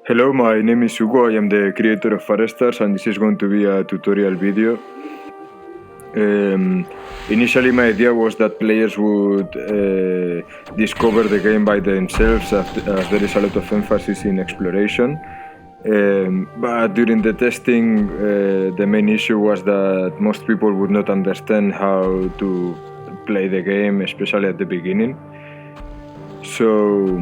Hello, my name is Hugo. I am the creator of Farestars, and this is going to be a tutorial video. Initially, my idea was that players would discover the game by themselves, as there is a lot of emphasis in exploration. But during the testing, the main issue was that most people would not understand how to play the game, especially at the beginning. So,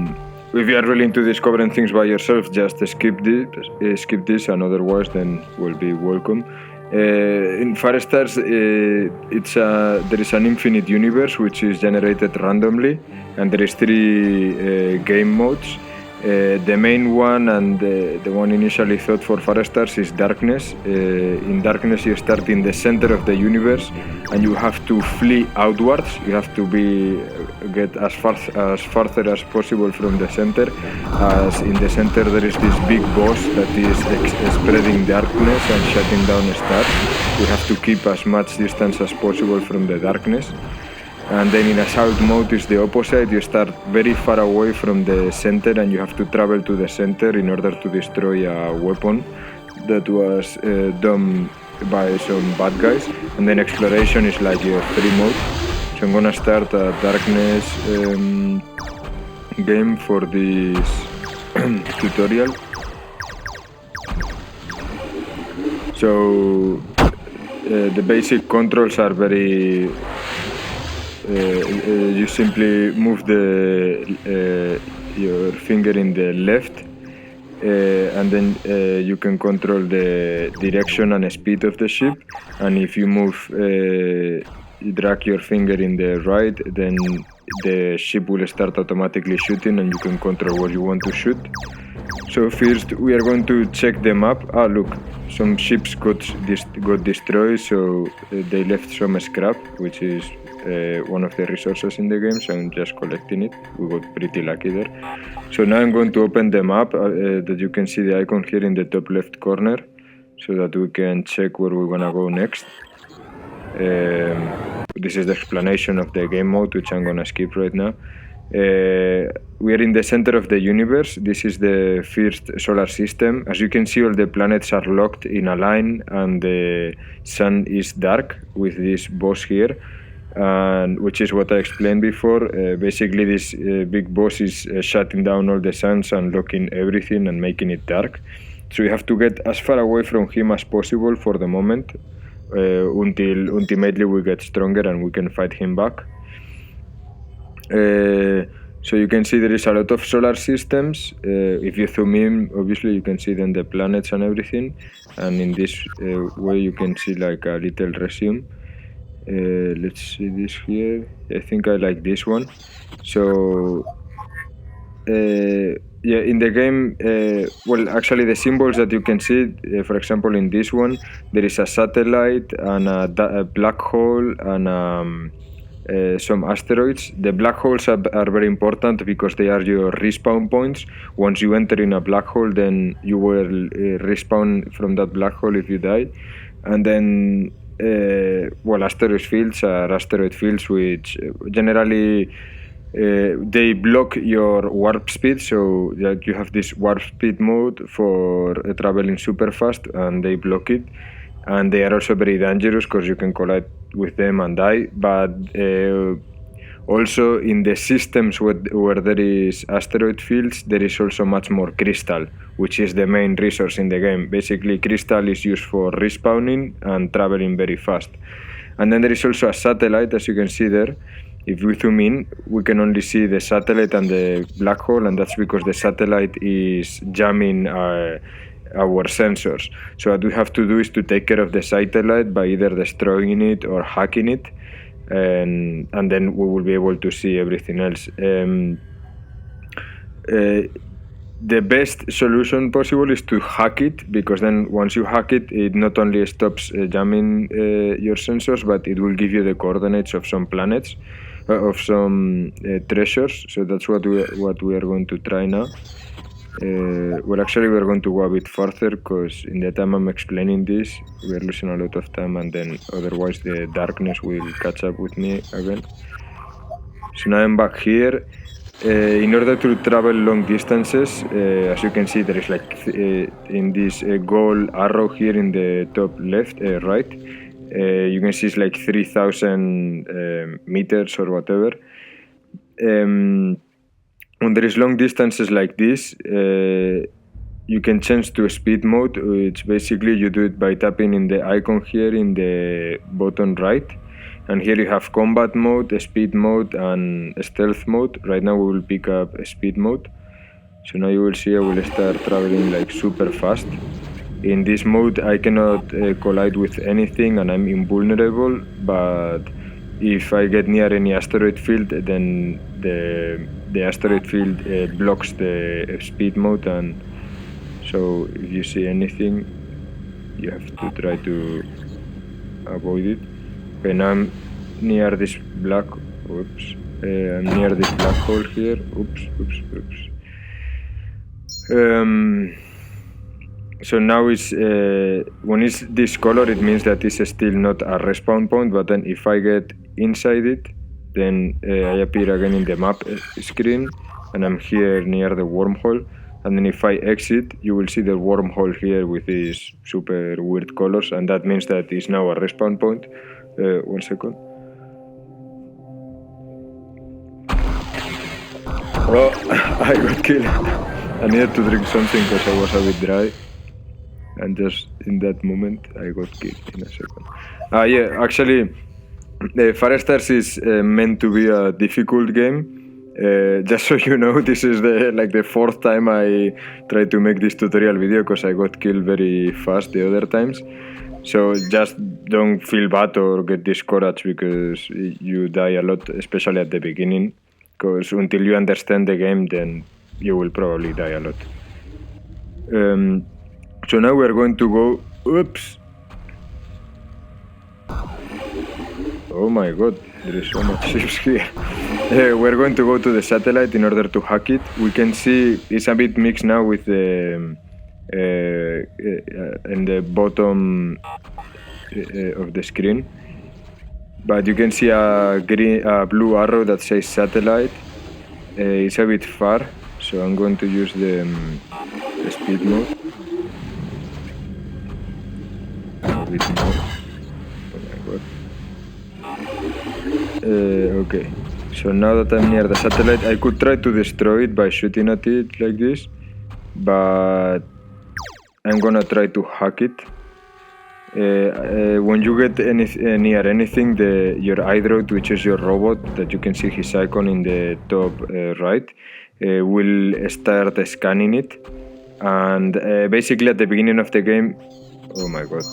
if you are really into discovering things by yourself, just skip this, and otherwise, then will be welcome. In Farestars, there is an infinite universe which is generated randomly, and there is three game modes. The main one and the one initially thought for Farestars is Darkness. In Darkness, you start in the center of the universe, and you have to flee outwards. You have to get as farther as possible from the center. As in the center, there is this big boss that is spreading darkness and shutting down stars. You have to keep as much distance as possible from the darkness. And then in assault mode is the opposite. You start very far away from the center, and you have to travel to the center in order to destroy a weapon that was done by some bad guys. And then exploration is like your free mode. So I'm gonna start a darkness game for this tutorial. So the basic controls are very you simply move your finger in the left, and then you can control the direction and speed of the ship. And if you you drag your finger in the right, then the ship will start automatically shooting, and you can control where you want to shoot. So first we are going to check the map. Look, some ships got destroyed, so they left some scrap, which is one of the resources in the game, so I'm just collecting it. We got pretty lucky there. So now I'm going to open the map that you can see the icon here in the top left corner, so that we can check where we're gonna go next. This is the explanation of the game mode, which I'm gonna skip right now. We are in the center of the universe. This is the first solar system. As you can see, all the planets are locked in a line, and the sun is dark with this boss here, and which is what I explained before. Basically, this big boss is shutting down all the suns and locking everything and making it dark. So you have to get as far away from him as possible for the moment, until ultimately we get stronger and we can fight him back. So you can see there is a lot of solar systems. If you zoom in, obviously you can see then the planets and everything, and in this way you can see like a little resume. Let's see this here. I think I like this one. So yeah, in the game, well, actually the symbols that you can see, for example, in this one, there is a satellite and a black hole and some asteroids. The black holes are very important because they are your respawn points. Once you enter in a black hole, then you will respawn from that black hole if you die. And then, well, asteroid fields are asteroid fields which generally they block your warp speed, so like you have this warp speed mode for traveling super fast, and they block it. And they are also very dangerous because you can collide with them and die. But also in the systems where there is asteroid fields, there is also much more crystal, which is the main resource in the game. Basically, crystal is used for respawning and traveling very fast. And then there is also a satellite, as you can see there. If we zoom in, we can only see the satellite and the black hole, and that's because the satellite is jamming our sensors. So what we have to do is to take care of the satellite by either destroying it or hacking it, and then we will be able to see everything else. The best solution possible is to hack it, because then once you hack it, it not only stops jamming your sensors, but it will give you the coordinates of some planets, of some treasures. So that's what we are going to try now. Well, actually, we're going to go a bit further, because in the time I'm explaining this, we're losing a lot of time, and then otherwise the darkness will catch up with me again. So now I'm back here. In order to travel long distances, as you can see, there is like in this gold arrow here in the top left, right, you can see it's like 3,000 meters or whatever. When there is long distances like this, you can change to speed mode, which basically you do it by tapping in the icon here in the bottom right. And here you have combat mode, speed mode, and stealth mode. Right now we will pick up speed mode. So now you will see I will start traveling like super fast. In this mode I cannot collide with anything and I'm invulnerable, but if I get near any asteroid field, then the asteroid field blocks the speed mode, and so if you see anything, you have to try to avoid it. Okay, now I'm near this black. Oops. I'm near this black hole here. Oops. So now it's when it's this color, it means that it's still not a respawn point. But then if I get inside it, then I appear again in the map screen, and I'm here near the wormhole. And then if I exit, you will see the wormhole here with these super weird colors, and that means that it's now a respawn point. 1 second. Oh, I got killed. I needed to drink something because I was a bit dry. And just in that moment, I got killed in a second. Yeah, actually, Far Stars is meant to be a difficult game. Just so you know, this is the fourth time I tried to make this tutorial video because I got killed very fast the other times. So just don't feel bad or get discouraged because you die a lot, especially at the beginning. Because until you understand the game, then you will probably die a lot. So now we're going to go... Oops! Oh my god, there is so much ships here. We're going to go to the satellite in order to hack it. We can see it's a bit mixed now with the... in the bottom of the screen. But you can see a blue arrow that says satellite. It's a bit far, so I'm going to use the speed mode. A bit more. Oh my god. Okay, so now that I'm near the satellite, I could try to destroy it by shooting at it like this, but I'm gonna try to hack it. When you get near anything, your iDroid, which is your robot that you can see his icon in the top right, will start scanning it. And basically at the beginning of the game... Oh my god.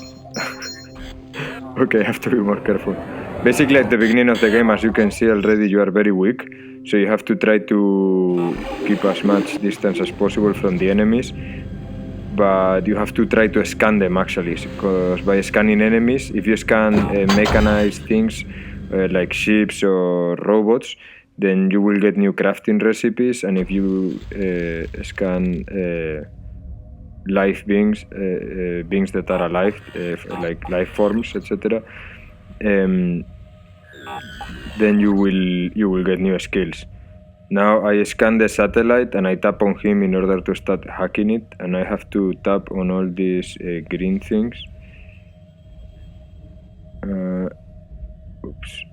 Okay, I have to be more careful. Basically at the beginning of the game, as you can see already, you are very weak. So you have to try to keep as much distance as possible from the enemies. But you have to try to scan them actually, because by scanning enemies, if you scan mechanized things like ships or robots, then you will get new crafting recipes, and if you scan live beings, beings that are alive, like life forms, etc., then you will get new skills. Now I scan the satellite and I tap on him in order to start hacking it, and I have to tap on all these green things. Oops.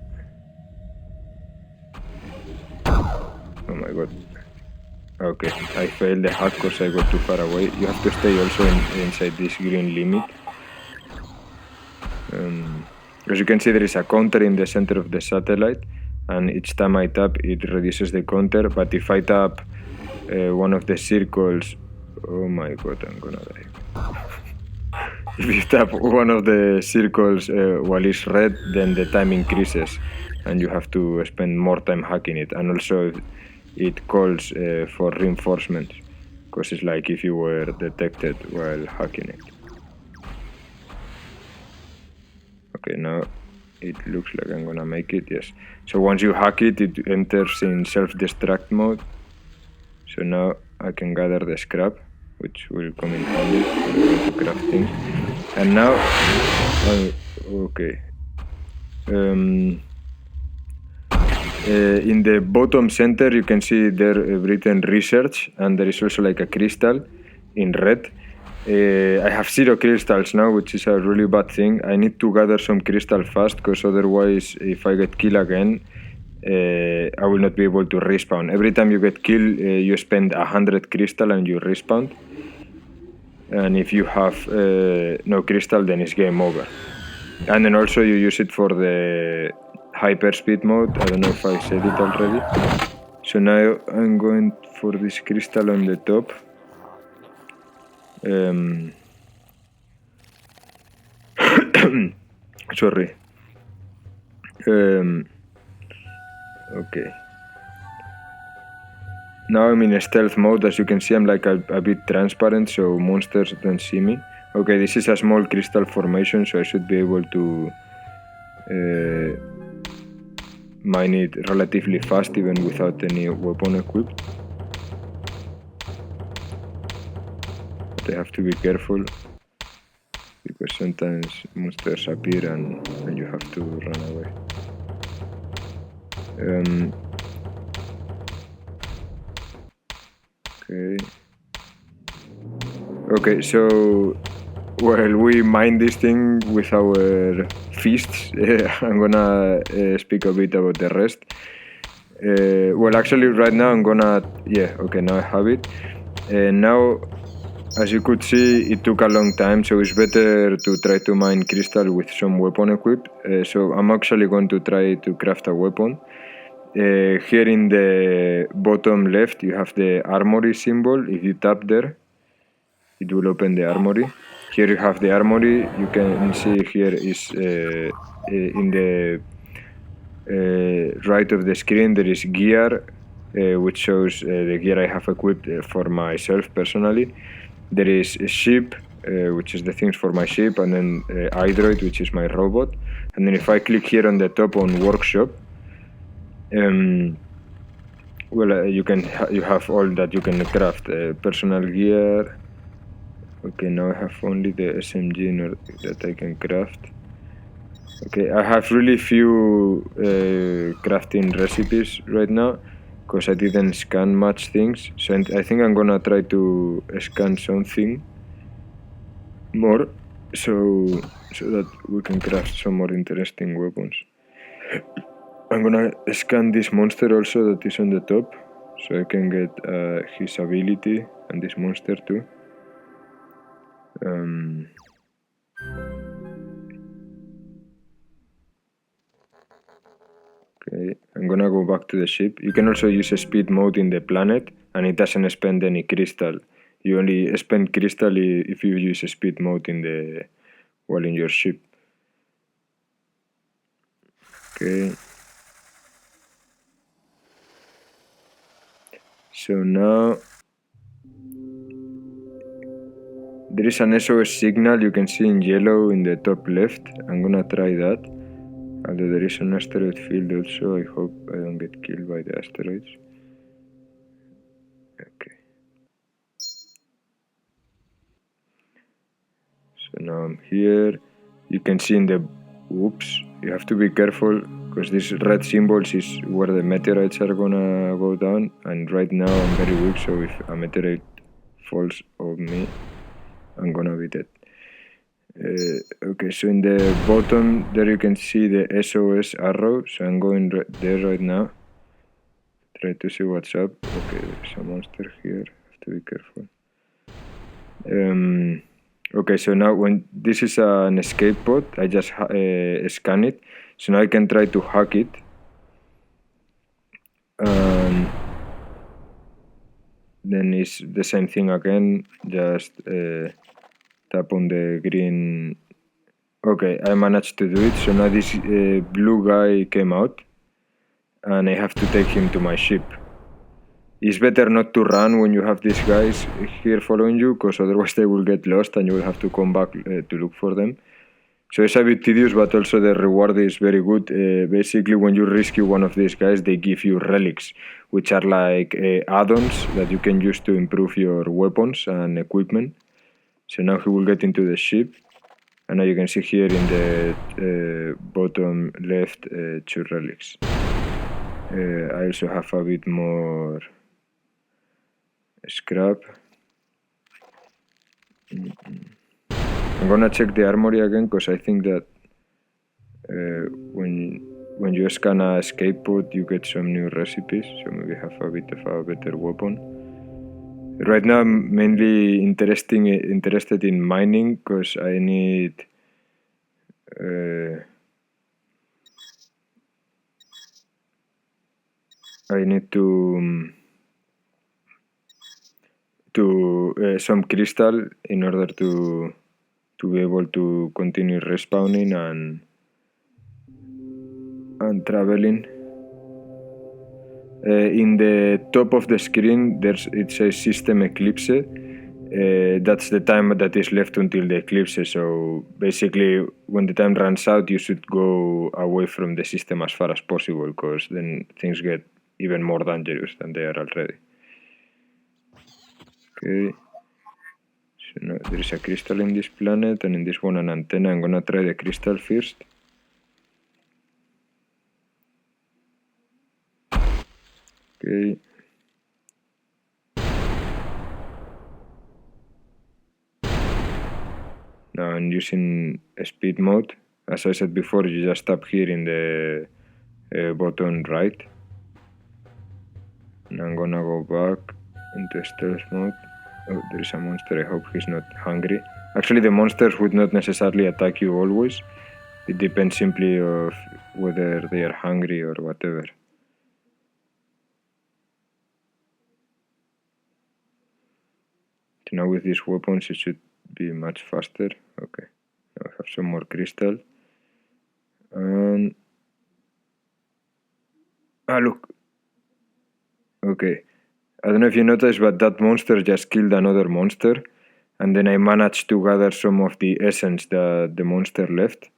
Oh my god. Okay, I failed the hack because I got too far away. You have to stay also inside this green limit. As you can see, there is a counter in the center of the satellite, and each time I tap, it reduces the counter. But if I tap one of the circles... Oh my god, I'm gonna die. If you tap one of the circles while it's red, then the time increases, and you have to spend more time hacking it. And also it calls for reinforcements, because it's like if you were detected while hacking it. Okay, now it looks like I'm gonna make it, yes. So once you hack it, it enters in self-destruct mode. So now I can gather the scrap, which will come in handy when we want to craft things. And now, okay. In the bottom center, you can see there written research, and there is also like a crystal in red. I have 0 crystals now, which is a really bad thing. I need to gather some crystal fast, because otherwise, if I get killed again, I will not be able to respawn. Every time you get killed, you spend 100 crystal and you respawn. And if you have no crystal, then it's game over. And then also you use it for the hyperspeed mode. I don't know if I said it already. So now I'm going for this crystal on the top. Sorry. Okay. Now I'm in a stealth mode. As you can see, I'm like a bit transparent, so monsters don't see me. Okay, this is a small crystal formation, so I should be able to mine it relatively fast, even without any weapon equipped. But I have to be careful, because sometimes monsters appear and you have to run away. Okay, so while we mine this thing with our fists, I'm gonna speak a bit about the rest. Well, actually, right now I'm gonna... Yeah, okay, now I have it. Now, as you could see, it took a long time, so it's better to try to mine crystal with some weapon equipped. So I'm actually going to try to craft a weapon. Here in the bottom left, you have the armory symbol. If you tap there, it will open the armory. Here you have the armory. You can see here is in the right of the screen there is gear, which shows the gear I have equipped for myself personally. There is a ship, which is the things for my ship, and then iDroid, which is my robot. And then if I click here on the top on workshop, well, you have all that you can craft. Personal gear. Okay, now I have only the SMG that I can craft. Okay, I have really few crafting recipes right now, because I didn't scan much things. So I think I'm gonna try to scan something more, so that we can craft some more interesting weapons. I'm gonna scan this monster also that is on the top, so I can get his ability, and this monster too. Okay, I'm gonna go back to the ship. You can also use a speed mode in the planet, and it doesn't spend any crystal. You only spend crystal if you use a speed mode in your ship. Okay. So now there is an SOS signal you can see in yellow in the top left. I'm gonna try that. Although there is an asteroid field also, I hope I don't get killed by the asteroids. Okay. So now I'm here. You can see in the... Oops, you have to be careful, because this red symbols is where the meteorites are gonna go down, and right now I'm very weak, so if a meteorite falls on me, I'm gonna be dead. Okay, so in the bottom there you can see the SOS arrow, so I'm going there right now. Try to see what's up. Okay, there's a monster here, have to be careful. Okay, so now when this is an escape pod, I just scan it, so now I can try to hack it. Then it's the same thing again, just tap on the green. Okay, I managed to do it, so now this blue guy came out, and I have to take him to my ship. It's better not to run when you have these guys here following you, because otherwise they will get lost and you will have to come back to look for them. So it's a bit tedious, but also the reward is very good. Basically, when you rescue one of these guys, they give you relics, which are like add-ons that you can use to improve your weapons and equipment. So now he will get into the ship, and now you can see here in the bottom left 2 relics. I also have a bit more scrap. I'm gonna check the armory again because I think that when you scan a escape pod, you get some new recipes. So maybe have a bit of a better weapon. Right now, I'm mainly interested in mining because I need. I need to some crystal in order to be able to continue respawning and traveling. In the top of the screen, it says System Eclipse. That's the time that is left until the eclipse. So basically, when the time runs out, you should go away from the system as far as possible, because then things get even more dangerous than they are already. Okay. So now there is a crystal in this planet, and in this one an antenna. I'm gonna try the crystal first. Okay. Now I'm using speed mode. As I said before, you just tap here in the bottom right. And I'm gonna go back into stealth mode. Oh, there is a monster. I hope he's not hungry. Actually, the monsters would not necessarily attack you always. It depends simply of whether they are hungry or whatever. So now with these weapons, it should be much faster. Okay. Now I have some more crystal. And look. Okay. I don't know if you noticed, but that monster just killed another monster. And then I managed to gather some of the essence that the monster left.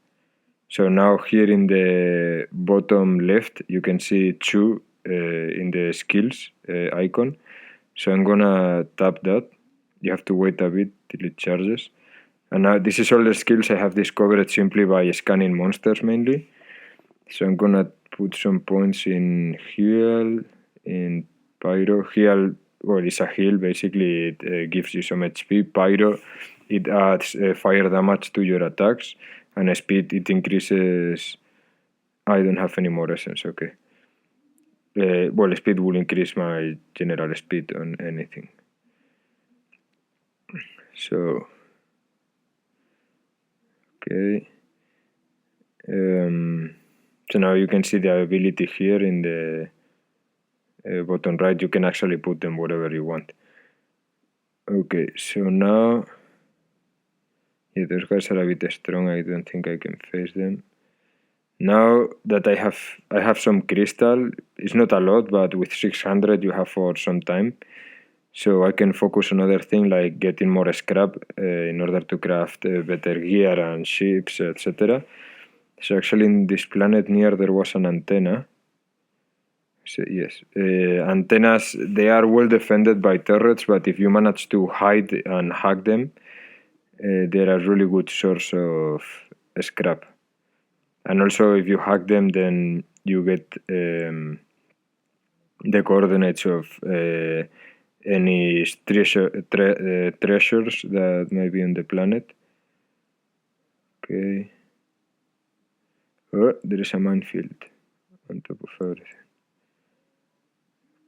So now here in the bottom left, you can see 2 in the skills icon. So I'm gonna tap that. You have to wait a bit till it charges. And now this is all the skills I have discovered simply by scanning monsters mainly. So I'm gonna put some points in heal, in pyro. Heal, well, it's a heal, basically it gives you some HP. Pyro, it adds fire damage to your attacks. And speed, it increases. I don't have any more essence, okay. Well, speed will increase my general speed on anything. So, okay. So now you can see the ability here in the bottom right. You can actually put them wherever you want. Okay, so now, yeah, those guys are a bit strong. I don't think I can face them. Now that I have some crystal, it's not a lot, but with 600 you have for some time. So I can focus on other things like getting more scrap in order to craft better gear and ships, etc. So actually in this planet near there was an antenna. So yes, antennas, they are well defended by turrets, but if you manage to hide and hack them, they're a really good source of scrap. And also if you hack them, then you get the coordinates of any treasures that may be on the planet. Okay. Oh, there is a minefield on top of everything.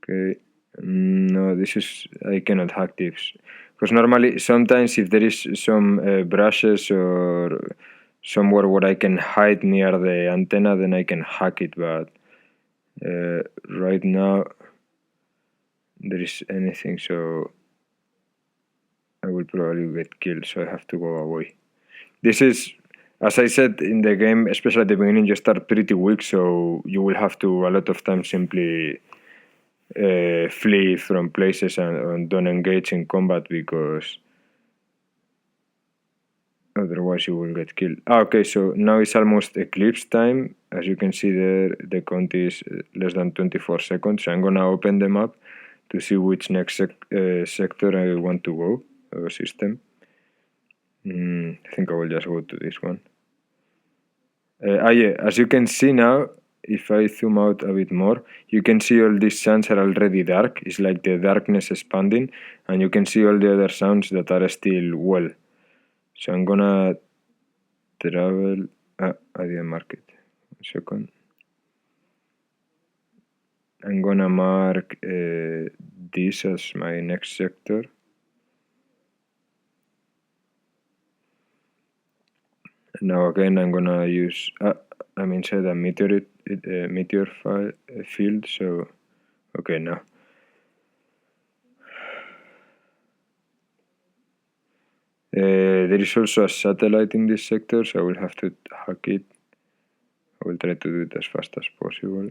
Okay. No, this is... I cannot hack this. Because normally, sometimes if there is some brushes or somewhere where I can hide near the antenna, then I can hack it, but right now there is anything, so I will probably get killed, so I have to go away. This is, as I said in the game, especially at the beginning, you start pretty weak, so you will have to a lot of times simply flee from places and don't engage in combat, because otherwise you will get killed. Okay, so now it's almost eclipse time. As you can see there, the count is less than 24 seconds. So I'm gonna open them up to see which next sector I want to go, or system. I think I will just go to this one. Yeah, as you can see now, if I zoom out a bit more, you can see all these sounds are already dark. It's like the darkness expanding, and you can see all the other sounds that are still well. So I'm gonna travel. I didn't mark it. 1 second. I'm gonna mark this as my next sector. Now again, I'm gonna use. I'm inside a meteor field. So, okay, now. There is also a satellite in this sector, so I will have to hack it. I will try to do it as fast as possible.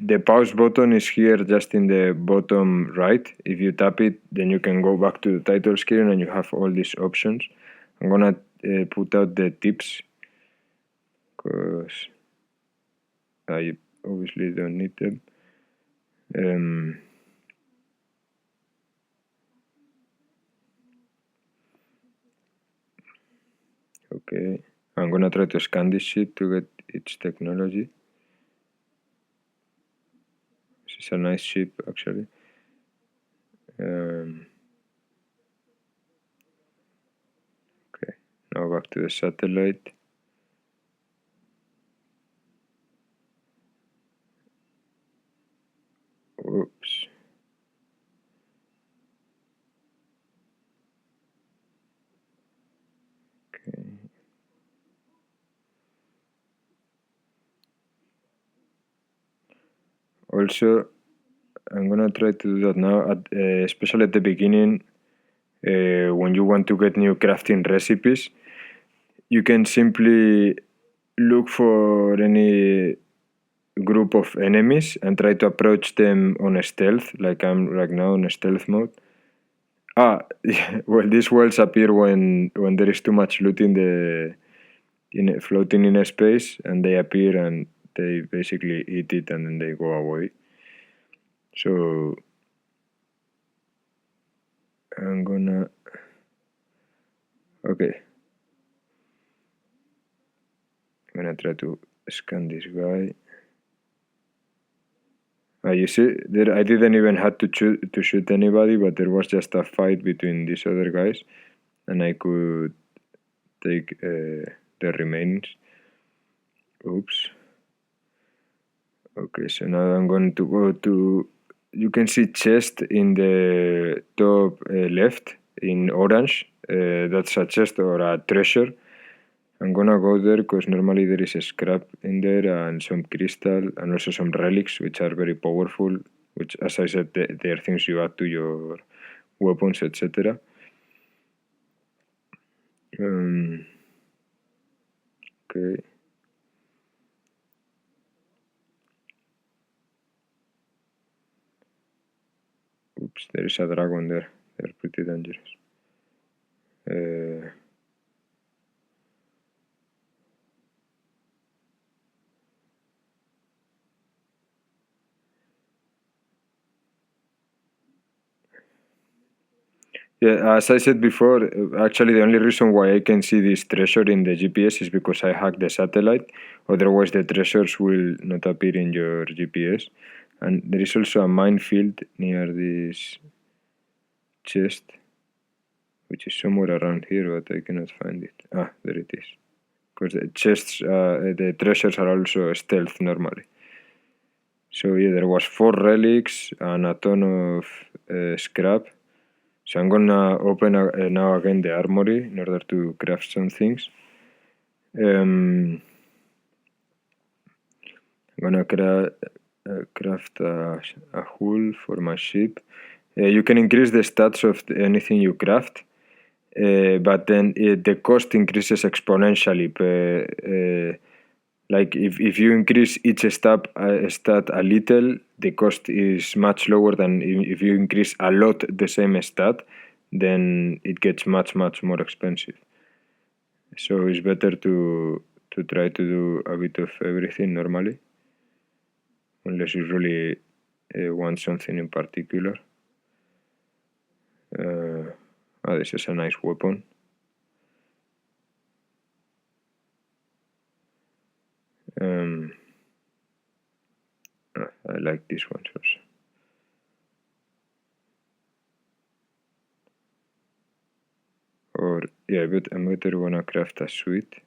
The pause button is here just in the bottom right. If you tap it, then you can go back to the title screen and you have all these options. I'm gonna put out the tips because I obviously don't need them. Okay, I'm gonna try to scan this ship to get its technology. This is a nice ship, actually. Okay, now back to the satellite. Oops. Okay. Also, I'm gonna try to do that now, especially at the beginning, when you want to get new crafting recipes. You can simply look for any group of enemies and try to approach them on a stealth, like I'm right now on a stealth mode. Well, these worlds appear when there is too much loot floating in a space, and they appear and they basically eat it and then they go away. So I'm gonna. Okay. I'm gonna try to scan this guy. You see, I didn't even have to shoot anybody, but there was just a fight between these other guys, and I could take the remains. Oops. Okay, so now I'm going to go to. You can see chest in the top left in orange. That's a chest or a treasure. I'm gonna go there because normally there is a scrap in there and some crystal and also some relics which are very powerful, which, as I said, they are things you add to your weapons, etc. Okay. Oops, there is a dragon there. They're pretty dangerous. Yeah, as I said before, actually the only reason why I can see this treasure in the GPS is because I hacked the satellite. Otherwise, the treasures will not appear in your GPS. And there is also a minefield near this chest, which is somewhere around here, but I cannot find it. There it is. Because the chests, the treasures are also stealth normally. So yeah, there was 4 relics and a ton of scrap. So I'm gonna open now again the armory in order to craft some things. I'm gonna craft a hull for my ship. You can increase the stats of anything you craft, but then the cost increases exponentially. Like if you increase each stat a little, the cost is much lower than if you increase a lot the same stat, then it gets much more expensive. So it's better to try to do a bit of everything normally. unless you really want something in particular. This is a nice weapon. I like this one also. Or yeah, but I'm better wanna craft a suit.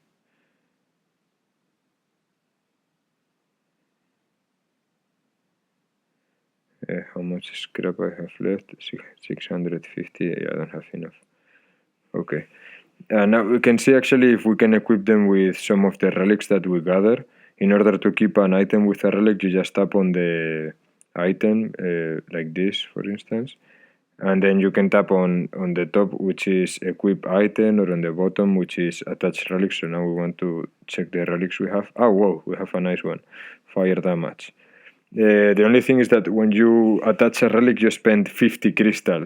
How much scrap I have left? 650. Yeah, I don't have enough. Okay. Now we can see actually if we can equip them with some of the relics that we gather. In order to keep an item with a relic, you just tap on the item, like this, for instance. And then you can tap on the top, which is equip item, or on the bottom, which is attach relic. So now we want to check the relics we have. Oh, whoa, we have a nice one. Fire damage. The only thing is that when you attach a relic, you spend 50 crystal,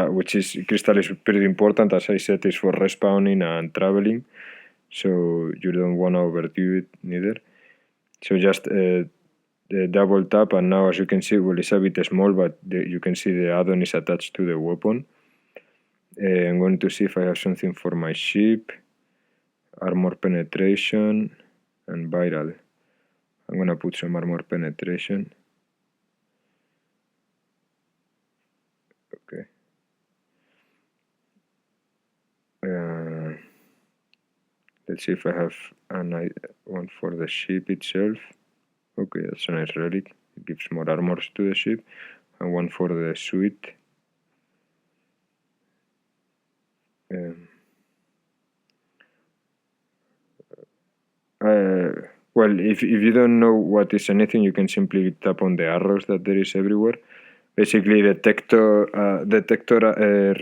which is crystal is pretty important. As I said, is for respawning and traveling, so you don't want to overdo it neither. So just double tap, and now as you can see, well, it's a bit small, but you can see the add-on is attached to the weapon. I'm going to see if I have something for my ship, armor penetration, and viral. I'm gonna put some armor penetration. Okay. Let's see if I have one for the ship itself. Okay, that's a nice relic. It gives more armors to the ship. And one for the suit. Well, if you don't know what is anything, you can simply tap on the arrows that there is everywhere. Basically, detector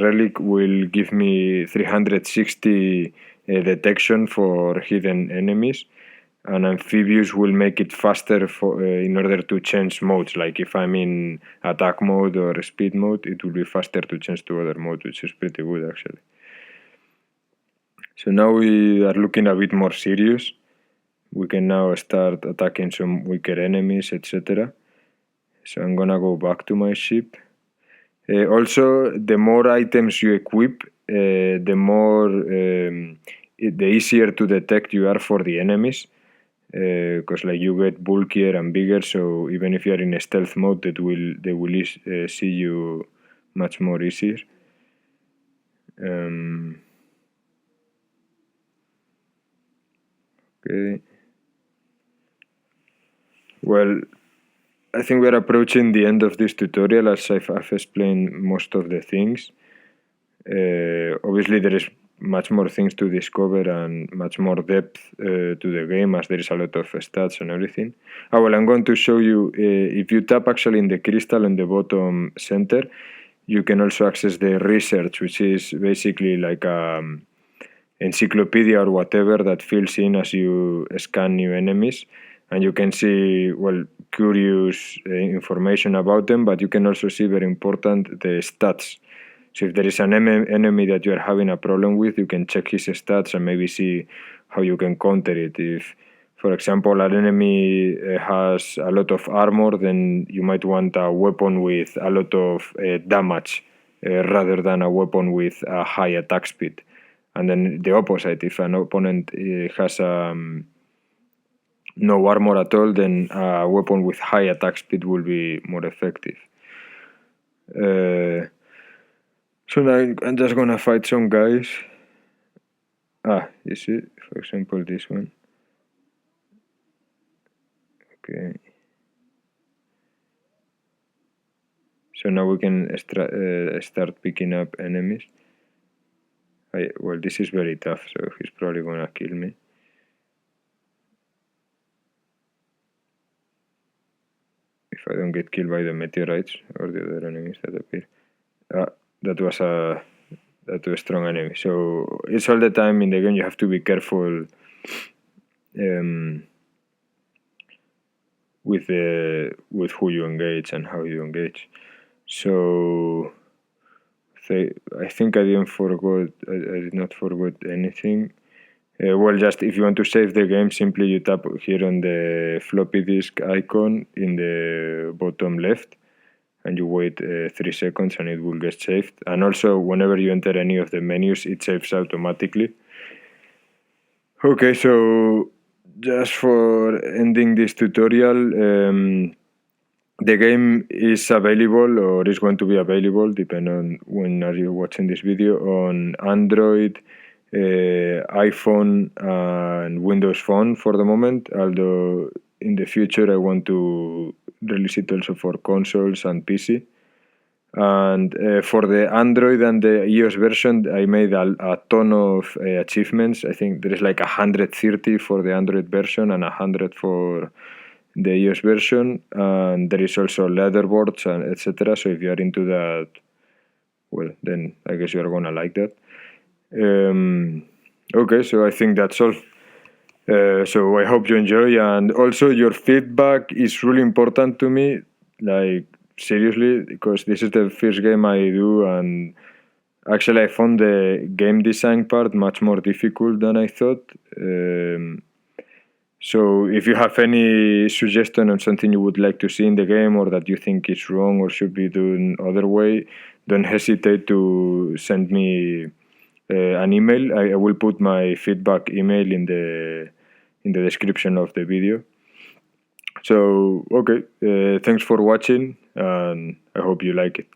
relic will give me 360 detection for hidden enemies, and amphibious will make it faster for in order to change modes. Like if I'm in attack mode or speed mode, it will be faster to change to other mode, which is pretty good actually. So now we are looking a bit more serious. We can now start attacking some weaker enemies, etc. So I'm gonna go back to my ship. Also, the more items you equip, the easier to detect you are for the enemies. Because like you get bulkier and bigger, so even if you are in a stealth mode, they will see you much more easier. Okay. Well, I think we're approaching the end of this tutorial, as I've explained most of the things. Obviously, there is much more things to discover and much more depth to the game, as there is a lot of stats and everything. Well, I'm going to show you, if you tap actually in the crystal in the bottom center, you can also access the research, which is basically like a encyclopedia or whatever that fills in as you scan new enemies, and you can see, well, curious information about them, but you can also see, very important, the stats. So if there is an enemy that you are having a problem with, you can check his stats and maybe see how you can counter it. If, for example, an enemy has a lot of armor, then you might want a weapon with a lot of damage rather than a weapon with a high attack speed. And then the opposite, if an opponent has no armor at all, then a weapon with high attack speed will be more effective. So now I'm just gonna fight some guys. You see, for example, this one. Okay. So now we can start picking up enemies. Well, this is very tough, so he's probably gonna kill me. If I don't get killed by the meteorites or the other enemies that appear. That was a strong enemy. So it's all the time in the game you have to be careful with who you engage and how you engage. So I think I did not forget anything. Well, just if you want to save the game, simply you tap here on the floppy disk icon in the bottom left, and you wait 3 seconds and it will get saved. And also, whenever you enter any of the menus, it saves automatically. Okay, so just for ending this tutorial, the game is available, or is going to be available, depending on when are you watching this video, on Android, iPhone, and Windows Phone for the moment. Although in the future I want to release it also for consoles and PC. And for the Android and the iOS version, I made a ton of achievements. I think there is like 130 for the Android version and 100 for the iOS version, and there is also leaderboards and etc. So if you are into that, well, then I guess you are gonna like that. Okay, so I think that's all. So I hope you enjoy, and also your feedback is really important to me. Like seriously, because this is the first game I do, and actually I found the game design part much more difficult than I thought. So if you have any suggestion on something you would like to see in the game, or that you think is wrong or should be done other way, don't hesitate to send me an email. I will put my feedback email in the description of the video. So okay, thanks for watching, and I hope you like it.